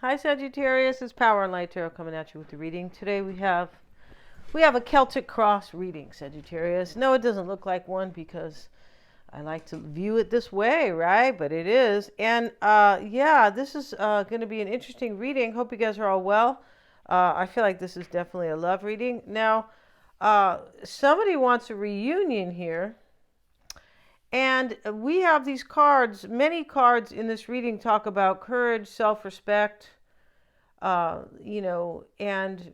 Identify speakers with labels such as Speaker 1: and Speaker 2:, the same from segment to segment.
Speaker 1: Hi Sagittarius, it's Power and Light Tarot coming at you with the reading. Today we have a Celtic cross reading, Sagittarius. No, it doesn't look like one because I like to view it this way, right? But it is. And yeah, this is going to be an interesting reading. Hope you guys are all well. I feel like this is definitely a love reading. Now, somebody wants a reunion here. And we have these cards, many cards in this reading talk about courage, self-respect, and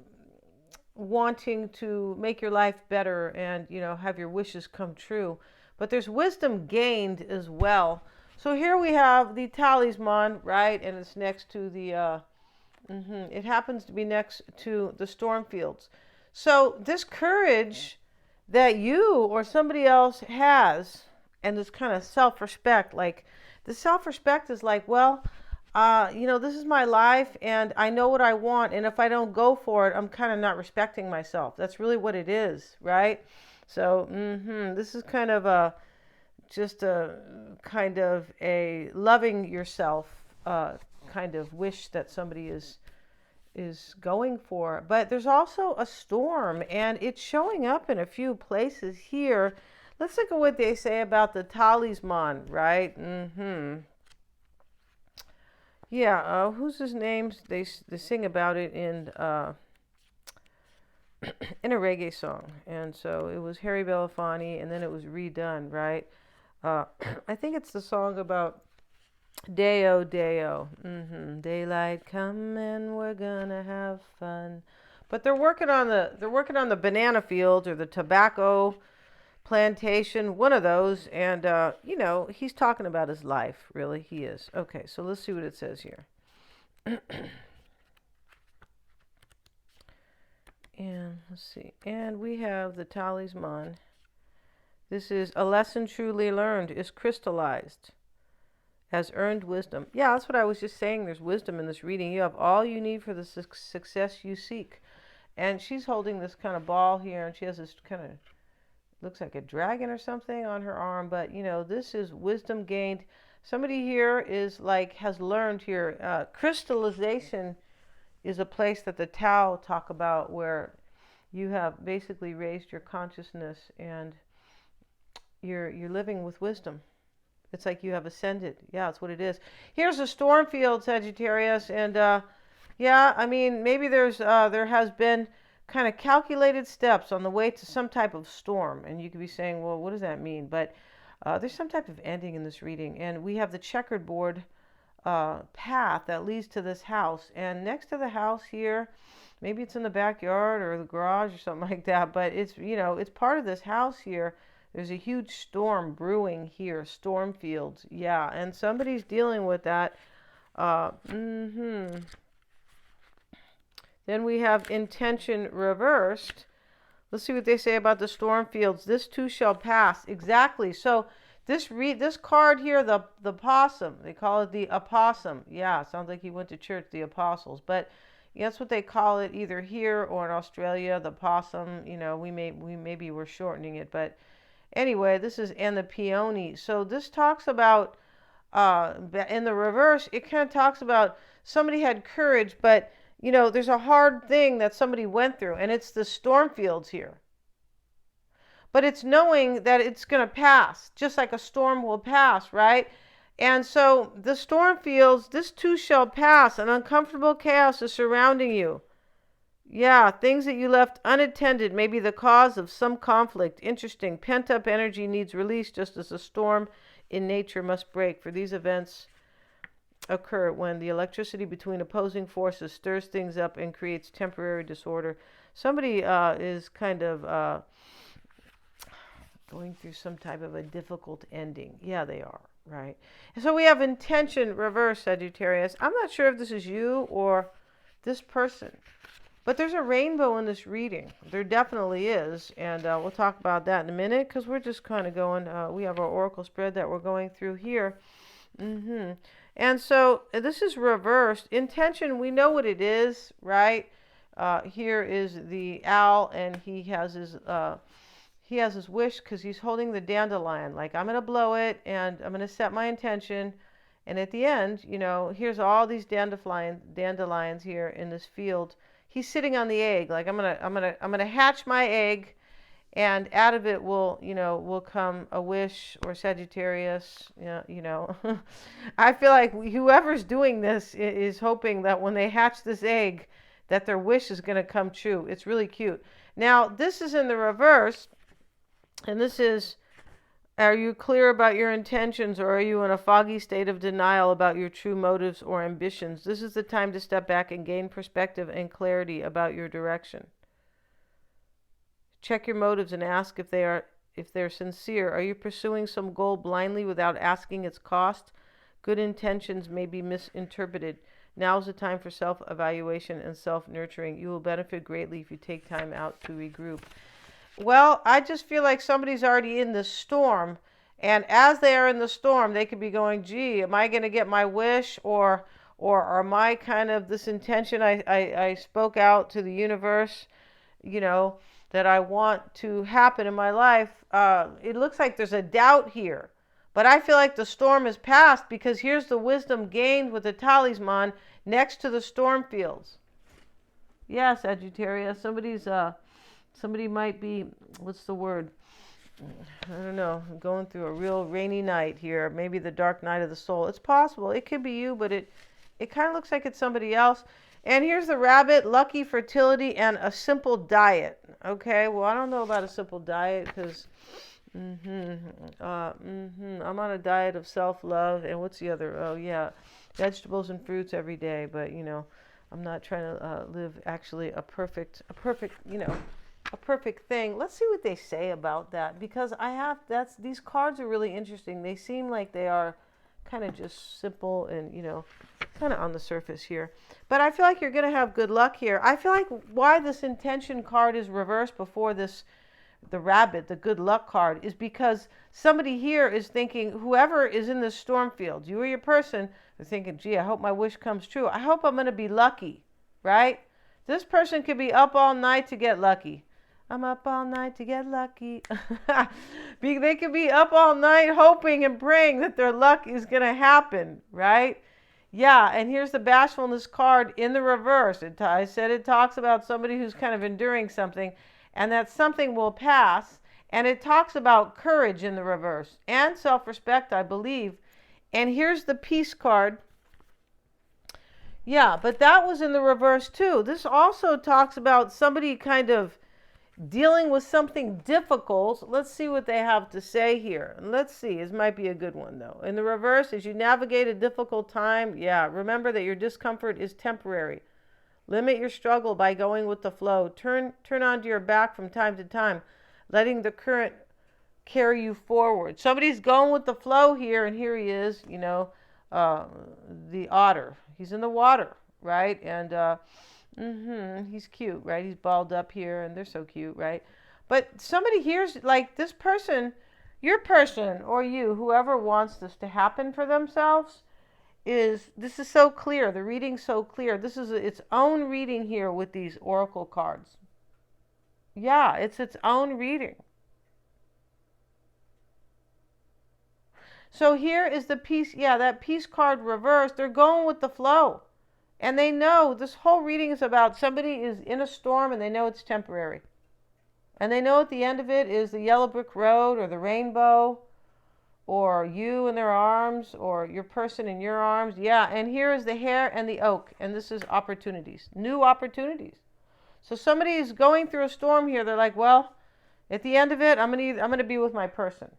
Speaker 1: wanting to make your life better and, have your wishes come true. But there's wisdom gained as well. So here we have the talisman, right? And it's next to it happens to be next to the storm fields. So this courage that you or somebody else has, and this kind of self-respect, like the self-respect is like, well, this is my life and I know what I want. And if I don't go for it, I'm kind of not respecting myself. That's really what it is, right? So this is kind of just a kind of a loving yourself kind of wish that somebody is going for. But there's also a storm and it's showing up in a few places here. Let's look at what they say about the talisman, right? Yeah, who's his name? They sing about it in in a reggae song. And so it was Harry Belafonte and then it was redone, right? I think it's the song about Deo Deo. Daylight come and we're gonna have fun. But they're working on the banana fields or the tobacco plantation, one of those, and he's talking about his life, really, he is. Okay, so let's see what it says here. And let's see, and we have the talisman. This is a lesson truly learned is crystallized as earned wisdom. Yeah, that's what I was just saying. There's wisdom in this reading. You have all you need for the success you seek. And she's holding this kind of ball here, and she has this kind of looks like a dragon or something on her arm, but this is wisdom gained. Somebody here is like has learned here. Crystallization is a place that the Tao talk about where you have basically raised your consciousness and you're living with wisdom. It's like you have ascended. Yeah, that's what it is. Here's a storm field, Sagittarius, and yeah, I mean maybe there has been kind of calculated steps on the way to some type of storm. And you could be saying, well, what does that mean? But there's some type of ending in this reading. And we have the checkered board path that leads to this house. And next to the house here, maybe it's in the backyard or the garage or something like that. But it's part of this house here. There's a huge storm brewing here, storm fields. Yeah, and somebody's dealing with that. Then we have intention reversed. Let's see what they say about the storm fields. This too shall pass. Exactly. So this card here, the possum. They call it the opossum. Yeah, sounds like he went to church, the apostles. But that's what they call it either here or in Australia, the possum. Maybe we're shortening it, but anyway, this is and the peony. So this talks about in the reverse. It kind of talks about somebody had courage, but there's a hard thing that somebody went through, and it's the storm fields here. But it's knowing that it's going to pass, just like a storm will pass, right? And so the storm fields, this too shall pass. An uncomfortable chaos is surrounding you. Yeah, things that you left unattended may be the cause of some conflict. Interesting. Pent-up energy needs release, just as a storm in nature must break. For these events occur when the electricity between opposing forces stirs things up and creates temporary disorder. Somebody is kind of going through some type of a difficult ending. Yeah, they are, right? And so we have intention reverse, Sagittarius. I'm not sure if this is you or this person, but there's a rainbow in this reading. There definitely is, and we'll talk about that in a minute because we're just kind of going, we have our oracle spread that we're going through here. And so this is reversed. Intention, we know what it is, right? Here is the owl, and he has his wish because he's holding the dandelion. Like, I'm going to blow it, and I'm going to set my intention, And at the end, you know, here's all these dandelions here in this field. He's sitting on the egg. Like I'm gonna hatch my egg, and out of it will, you know, will come a wish, or Sagittarius. You know. I feel like whoever's doing this is hoping that when they hatch this egg, that their wish is going to come true. It's really cute. Now, this is in the reverse, and this is, are you clear about your intentions, or are you in a foggy state of denial about your true motives or ambitions? This is the time to step back and gain perspective and clarity about your direction. Check your motives and ask if they're sincere. Are you pursuing some goal blindly without asking its cost? Good intentions may be misinterpreted. Now is the time for self-evaluation and self-nurturing. You will benefit greatly if you take time out to regroup. Well, I just feel like somebody's already in the storm, and as they are in the storm, they could be going, gee, am I going to get my wish, or am I kind of this intention I spoke out to the universe, you know, that I want to happen in my life? It looks like there's a doubt here. But I feel like the storm is past, because here's the wisdom gained with the talisman next to the storm fields. Yeah, Sagittarius, somebody might be, what's the word? I don't know, going through a real rainy night here, maybe the dark night of the soul. It's possible. It could be you, but it kind of looks like it's somebody else. And here's the rabbit, lucky, fertility, and a simple diet. Okay, well, I don't know about a simple diet, because I'm on a diet of self-love, and what's the other? Oh yeah, vegetables and fruits every day. But you know, I'm not trying to live actually a perfect, you know, a perfect thing. Let's see what they say about that, because these cards are really interesting. They seem like they are kind of just simple and, you know, kind of on the surface here. But I feel like you're going to have good luck here. I feel like why this intention card is reversed before this, the rabbit, the good luck card, is because somebody here is thinking, whoever is in this storm field, you or your person, they're thinking, gee, I hope my wish comes true. I hope I'm going to be lucky, right? This person could be up all night to get lucky. I'm up all night to get lucky. They could be up all night hoping and praying that their luck is going to happen, right? Yeah, and here's the bashfulness card in the reverse. I said it talks about somebody who's kind of enduring something, and that something will pass. And it talks about courage in the reverse and self-respect, I believe. And here's the peace card. Yeah, but that was in the reverse too. This also talks about somebody kind of dealing with something difficult. Let's see what they have to say here. Let's see. This might be a good one, though. In the reverse, as you navigate a difficult time, yeah, remember that your discomfort is temporary. Limit your struggle by going with the flow. Turn onto your back from time to time, letting the current carry you forward. Somebody's going with the flow here, and here he is, you know, the otter. He's in the water, right? And he's cute, right? He's balled up here, and they're so cute, right? But somebody here's like this person, your person or you, whoever wants this to happen for themselves, this is so clear. The reading's so clear. This is its own reading here with these oracle cards. Yeah, it's its own reading. So here is the peace. Yeah, that peace card reversed. They're going with the flow. And they know this whole reading is about somebody is in a storm, and they know it's temporary. And they know at the end of it is the yellow brick road, or the rainbow, or you in their arms, or your person in your arms. Yeah, and here is the hare and the oak, and this is opportunities, new opportunities. So somebody is going through a storm here. They're like, well, at the end of it, I'm going to be with my person,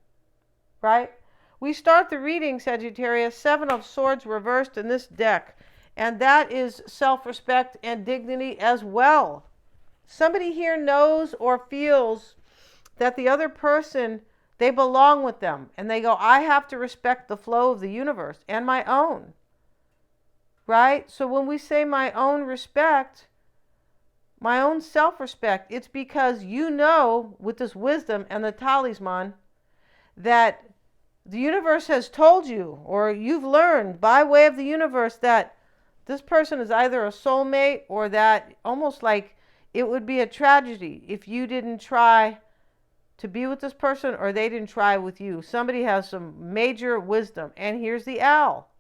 Speaker 1: right? We start the reading, Sagittarius, 7 of Swords reversed in this deck. And that is self-respect and dignity as well. Somebody here knows or feels that the other person, they belong with them. And they go, I have to respect the flow of the universe and my own. Right? So when we say my own respect, my own self-respect, it's because you know with this wisdom and the talisman that the universe has told you, or you've learned by way of the universe, that this person is either a soulmate, or that almost like it would be a tragedy if you didn't try to be with this person, or they didn't try with you. Somebody has some major wisdom. And here's the owl.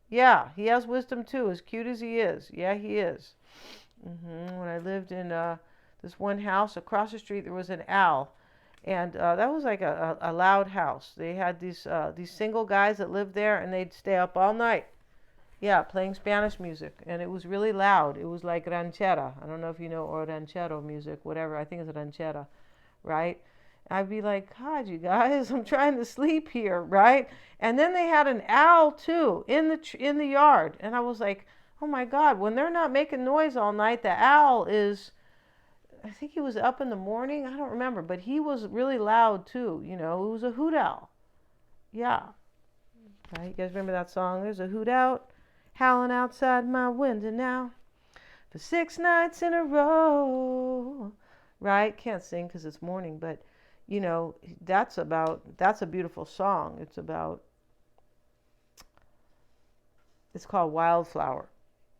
Speaker 1: Yeah, he has wisdom too, as cute as he is. Yeah, he is. When I lived in this one house across the street, there was an owl. And that was like a loud house. They had these single guys that lived there, and they'd stay up all night. Yeah, playing Spanish music, and it was really loud. It was like ranchera. I don't know if you know, or ranchero music, whatever. I think it's ranchera, right? I'd be like, God, you guys, I'm trying to sleep here, right? And then they had an owl too in the yard, and I was like, oh my God, when they're not making noise all night, the owl is. I think he was up in the morning. I don't remember, but he was really loud too. You know, it was a hoot owl. Yeah, right. You guys remember that song? There's a hoot out, howling outside my window now for 6 nights in a row. Right? Can't sing because it's morning, but you know, that's a beautiful song. It's called Wildflower.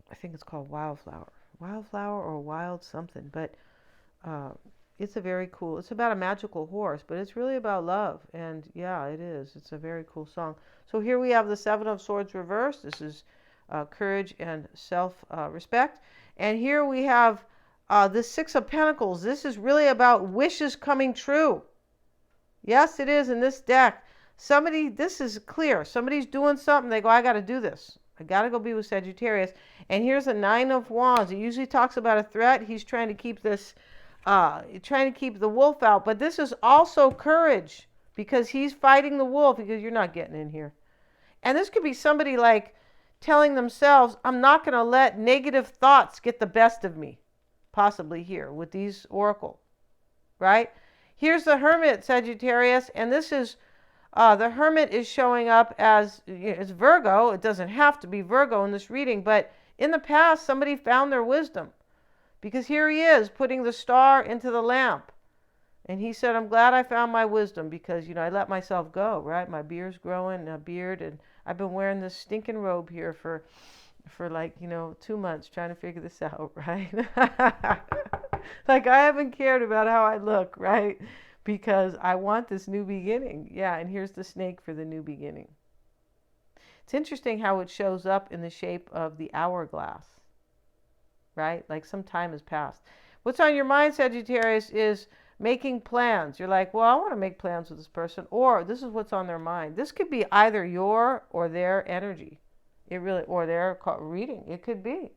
Speaker 1: I think it's called Wildflower or Wild something, but uh, it's it's about a magical horse, but it's really about love. And yeah, it is. It's a very cool song. So here we have the Seven of Swords reversed. This is courage and self-respect. And here we have the Six of Pentacles. This is really about wishes coming true. Yes, it is in this deck. This is clear. Somebody's doing something. They go, I got to do this. I got to go be with Sagittarius. And here's a Nine of Wands. It usually talks about a threat. He's trying to keep trying to keep the wolf out. But this is also courage because he's fighting the wolf because you're not getting in here. And this could be somebody like telling themselves, I'm not going to let negative thoughts get the best of me. Possibly here with these oracle, right? Here's the Hermit, Sagittarius, and this is the Hermit is showing up as it's Virgo. It doesn't have to be Virgo in this reading, but in the past, somebody found their wisdom because here he is putting the star into the lamp. And he said, I'm glad I found my wisdom because, I let myself go, right? My beard's growing, a beard, and I've been wearing this stinking robe here for like, 2 months trying to figure this out, right? Like I haven't cared about how I look, right? Because I want this new beginning. Yeah, and here's the snake for the new beginning. It's interesting how it shows up in the shape of the hourglass, right? Like some time has passed. What's on your mind, Sagittarius, is making plans. You're like, well, I want to make plans with this person, or this is what's on their mind. This could be either your or their energy. Or their reading. It could be,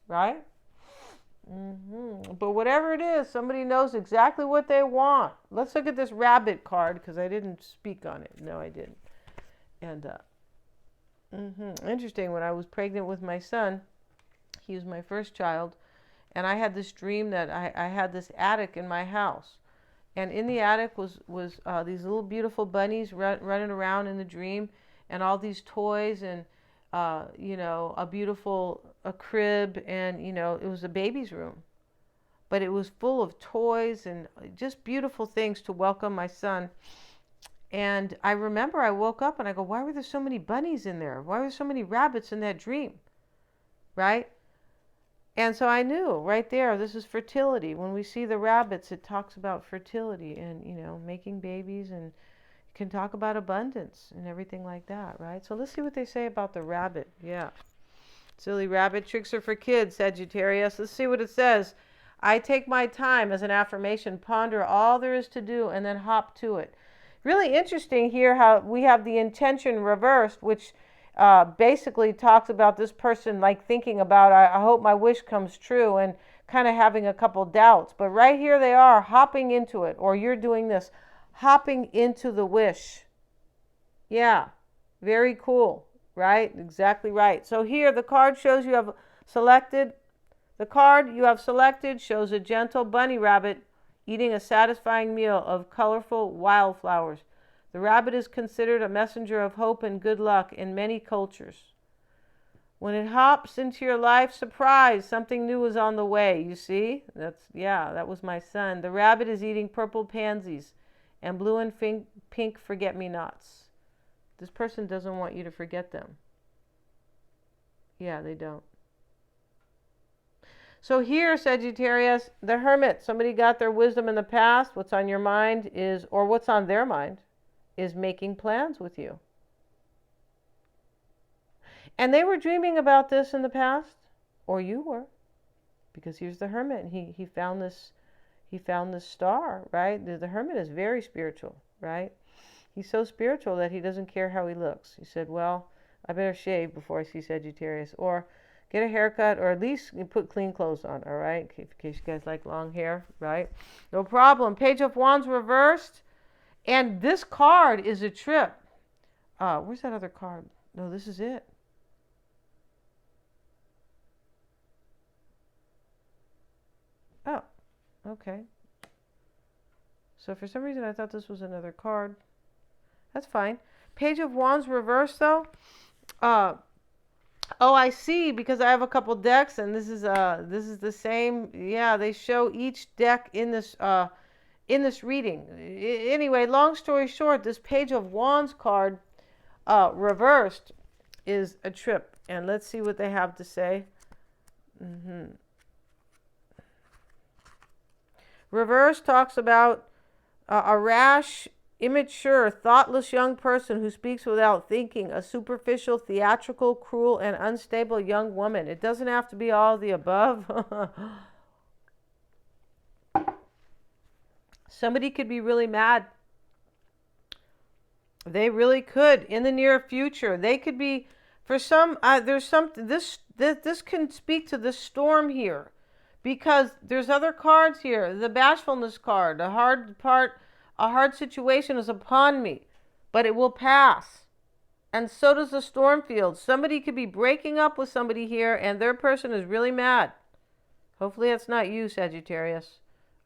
Speaker 1: right? But whatever it is, somebody knows exactly what they want. Let's look at this rabbit card because I didn't speak on it. No, I didn't. And interesting. When I was pregnant with my son, he was my first child, and I had this dream that I had this attic in my house, and in the attic was these little beautiful bunnies running around in the dream, and all these toys and a crib, and it was a baby's room, but it was full of toys and just beautiful things to welcome my son. And I remember I woke up and I go, why were there so many bunnies in there? Why were there so many rabbits in that dream? Right? And so I knew right there, this is fertility. When we see the rabbits, it talks about fertility and, making babies, and can talk about abundance and everything like that, right? So let's see what they say about the rabbit. Yeah. Silly rabbit tricks are for kids, Sagittarius. Let's see what it says. I take my time as an affirmation, ponder all there is to do, and then hop to it. Really interesting here how we have the intention reversed, which basically talks about this person like thinking about, I hope my wish comes true, and kind of having a couple doubts. But right here they are hopping into it, or you're doing this. Hopping into the wish. Yeah, very cool, right? Exactly right. So here the card shows you have selected. The card you have selected shows a gentle bunny rabbit eating a satisfying meal of colorful wildflowers. The rabbit is considered a messenger of hope and good luck in many cultures. When it hops into your life, surprise, something new is on the way. You see? That was my son. The rabbit is eating purple pansies and blue and pink forget-me-nots. This person doesn't want you to forget them. Yeah, they don't. So here, Sagittarius, the Hermit, somebody got their wisdom in the past. What's on your mind is, or what's on their mind, is making plans with you. And they were dreaming about this in the past, or you were, because here's the hermit, and he found this star, right? The hermit is very spiritual, right? He's so spiritual that he doesn't care how he looks. He said, well, I better shave before I see Sagittarius, or get a haircut, or at least put clean clothes on, all right? In case you guys like long hair, right? No problem. Page of Wands reversed. And this card is a trip. Where's that other card? No, this is it. Oh, okay. So for some reason I thought this was another card. That's fine. Page of Wands reversed though. Oh, I see, because I have a couple decks, and this is the same. Yeah, they show each deck in this reading. Anyway, long story short, this Page of Wands card reversed is a trip, and let's see what they have to say. Reverse talks about a rash, immature, thoughtless young person who speaks without thinking, a superficial, theatrical, cruel, and unstable young woman. It doesn't have to be all the above. Somebody could be really mad. They really could in the near future. They could be, for some, there's something, this can speak to the storm here, because there's other cards here. The bashfulness card, a hard situation is upon me, but it will pass. And so does the storm field. Somebody could be breaking up with somebody here, and their person is really mad. Hopefully that's not you, Sagittarius.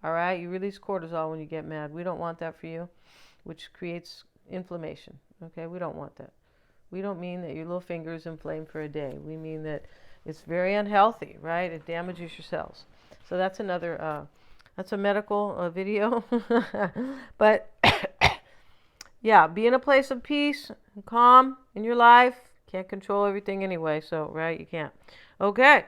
Speaker 1: All right, you release cortisol when you get mad. We don't want that for you, which creates inflammation. Okay, we don't want that. We don't mean that your little finger is inflamed for a day. We mean that it's very unhealthy, right? It damages your cells. So that's another, that's a medical video. But yeah, be in a place of peace and calm in your life. Can't control everything anyway, so, right, you can't. Okay.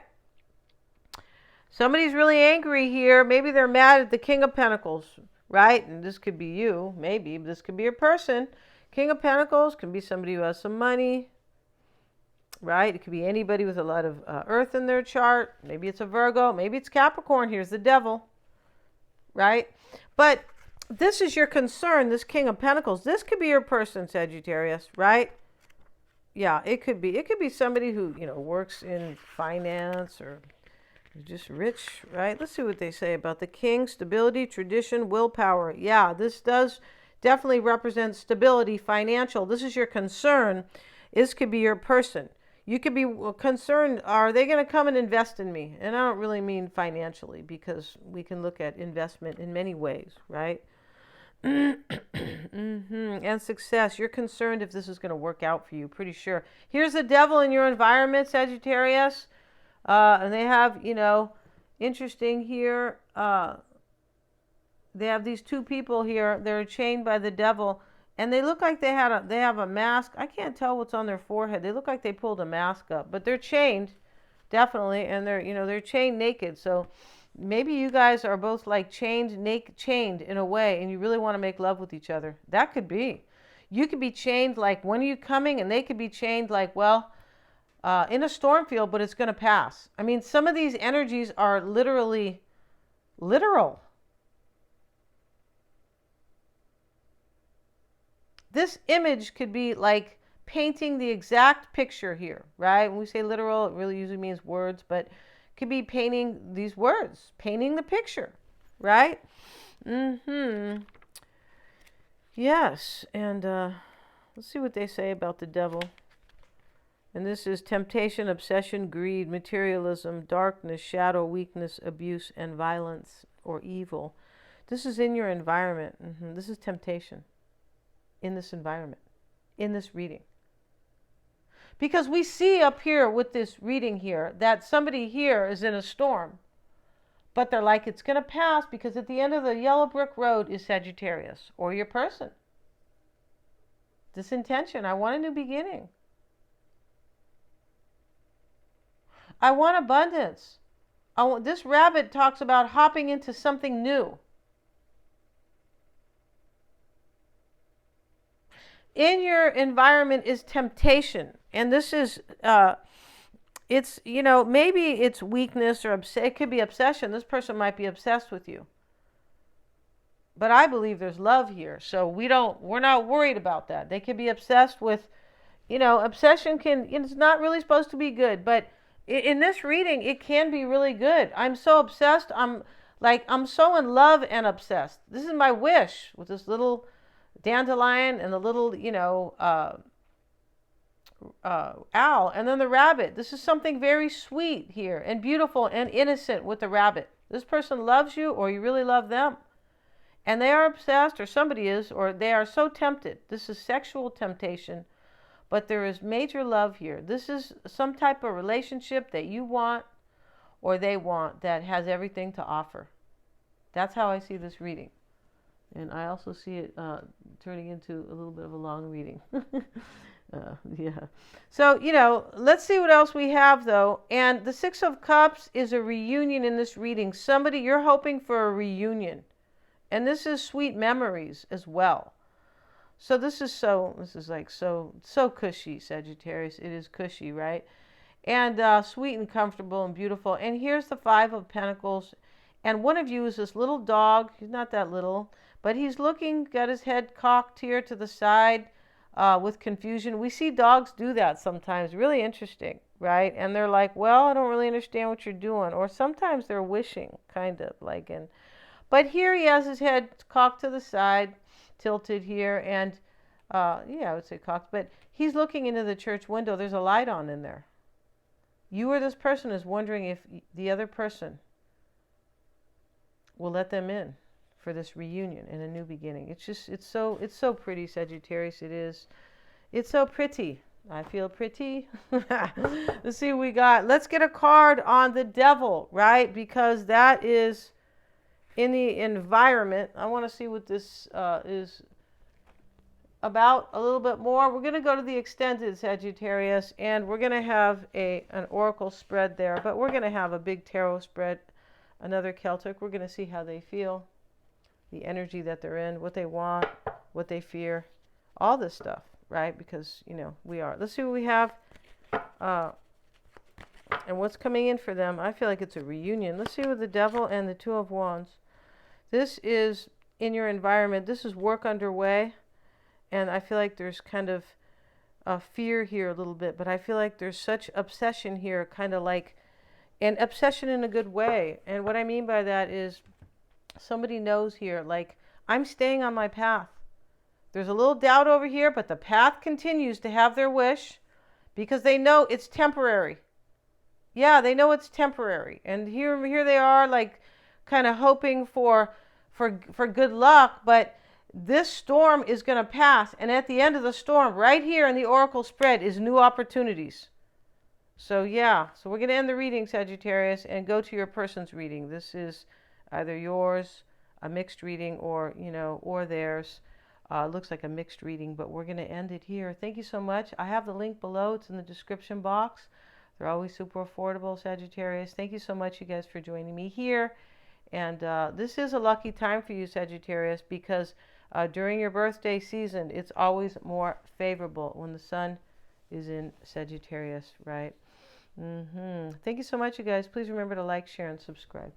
Speaker 1: Somebody's really angry here. Maybe they're mad at the King of Pentacles, right? And this could be you, maybe. This could be your person. King of Pentacles can be somebody who has some money, right? It could be anybody with a lot of earth in their chart. Maybe it's a Virgo. Maybe it's Capricorn. Here's the devil, right? But this is your concern, this King of Pentacles. This could be your person, Sagittarius, right? Yeah, it could be. It could be somebody who, works in finance, or just rich, right? Let's see what they say about the king. Stability, tradition, willpower. Yeah, this does definitely represent stability, financial. This is your concern. This could be your person. You could be concerned, are they going to come and invest in me? And I don't really mean financially, because we can look at investment in many ways, right? And success. You're concerned if this is going to work out for you, pretty sure. Here's the devil in your environment, Sagittarius. And they have, interesting here. They have these two people here. They're chained by the devil, and they look like they have a mask. I can't tell what's on their forehead. They look like they pulled a mask up, but they're chained, definitely, and they're chained naked. So maybe you guys are both like chained in a way, and you really want to make love with each other. That could be. You could be chained like, when are you coming? And they could be chained like, well, in a storm field, but it's going to pass. I mean, some of these energies are literally literal. This image could be like painting the exact picture here, right? When we say literal, it really usually means words, but it could be painting these words, painting the picture, right? Yes, and let's see what they say about the devil. And this is temptation, obsession, greed, materialism, darkness, shadow, weakness, abuse, and violence or evil. This is in your environment. This is temptation in this environment, in this reading. Because we see up here with this reading here that somebody here is in a storm. But they're like, it's going to pass, because at the end of the yellow brick road is Sagittarius, or your person. This intention, I want a new beginning. I want abundance. This rabbit talks about hopping into something new. In your environment is temptation. And this is, it's, maybe it's weakness or it could be obsession. This person might be obsessed with you. But I believe there's love here. So we're not worried about that. They could be obsessed with, obsession it's not really supposed to be good. But in this reading, it can be really good. I'm so obsessed. I'm so in love and obsessed. This is my wish with this little dandelion and the little, owl. And then the rabbit. This is something very sweet here and beautiful and innocent with the rabbit. This person loves you or you really love them. And they are obsessed, or somebody is, or they are so tempted. This is sexual temptation, but there is major love here. This is some type of relationship that you want or they want that has everything to offer. That's how I see this reading. And I also see it turning into a little bit of a long reading. Yeah. So, let's see what else we have, though. And the Six of Cups is a reunion in this reading. Somebody, you're hoping for a reunion. And this is sweet memories as well. So this is like so cushy, Sagittarius. It is cushy, right? And sweet and comfortable and beautiful. And here's the Five of Pentacles. And one of you is this little dog. He's not that little, but he's looking, got his head cocked here to the side with confusion. We see dogs do that sometimes. Really interesting, right? And they're like, well, I don't really understand what you're doing. Or sometimes they're wishing, kind of like, but here he has his head cocked to the side, tilted here, and I would say cocked, but he's looking into the church window. There's a light on in there. You or this person is wondering if the other person will let them in for this reunion and a new beginning. It's so pretty, Sagittarius. It is. It's so pretty. I feel pretty. Let's see what we got. Let's get a card on the Devil, right? Because that is in the environment. I want to see what this is about a little bit more. We're going to go to the extended Sagittarius, and we're going to have an oracle spread there, but we're going to have a big tarot spread, another Celtic. We're going to see how they feel, the energy that they're in, what they want, what they fear, all this stuff, right? Because, we are. Let's see what we have and what's coming in for them. I feel like it's a reunion. Let's see what the Devil and the Two of Wands. This is in your environment. This is work underway. And I feel like there's kind of a fear here a little bit. But I feel like there's such obsession here, kind of like an obsession in a good way. And what I mean by that is somebody knows here, like, I'm staying on my path. There's a little doubt over here, but the path continues to have their wish because they know it's temporary. Yeah, they know it's temporary. And here they are, like, kind of hoping for good luck, but this storm is going to pass, and at the end of the storm, right here in the oracle spread, is new opportunities. So we're going to end the reading, Sagittarius, and go to your person's reading. This is either yours, a mixed reading, or or theirs. Looks like a mixed reading, but we're going to end it here. Thank you so much. I have the link below. It's in the description box. They're always super affordable, Sagittarius. Thank you so much, you guys, for joining me here. And this is a lucky time for you, Sagittarius, because during your birthday season, it's always more favorable when the sun is in Sagittarius, right? Thank you so much, you guys. Please remember to like, share, and subscribe.